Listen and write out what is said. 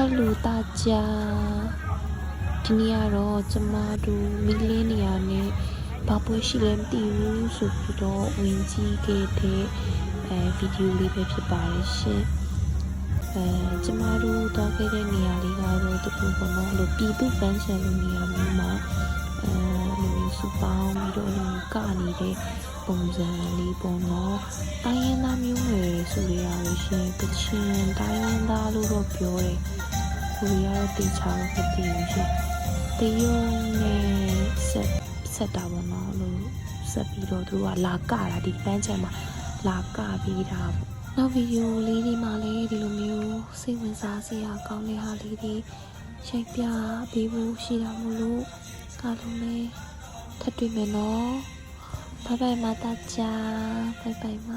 Hello 大家，今天တော့ကျမတို့မီလင်းနေရနဲ့ဘာပွဲရှိလဲမသိဘူးဆိုပြီးတော့ဝင်ကြည့်ခဲ့တဲ့ဗီဒီယိုလေးပဲဖြစ်ပါတယ်ရှင်ကျမတို့တော့ခဲ့တဲ့နေရာလေးကတော့တူပေါ့နော်လို့ပြည်သူ့ပန်းချန်လိုနေရာမျိုးမှာလူစုပေါင်းပြီးတော့လူကနေတဲ့ပုံစံလေးပေါ့နော်တိုင်းရင်းသားမျိုးနွယ်ဆိုရလို့ရှင်ကချင်တိုင်းရင်းသားလို့တော့ပြောတယ်ကိုရီးယားတေချာတော့မသိဘူးရှင်တရုတ်နဲ့ဆက်တာပေါ့နော်လို့ဆက်ပြီးတော့သူကလာကတာဒီပန်းချန်မှာလာကပြီးတာပေါ့နောက်ဗီဒီယိုလေးဒီမှာလည်းဒီလိုမျိုးစိတ်ဝင်စားစရာကောင်းတဲ့ဟာလေးတွေရိုက်ပြပေးဖို့ရှိတာမို့လို့အားလုံးလည်းထပ်တွေ့မယ်နော်拜拜嘛大家拜拜嘛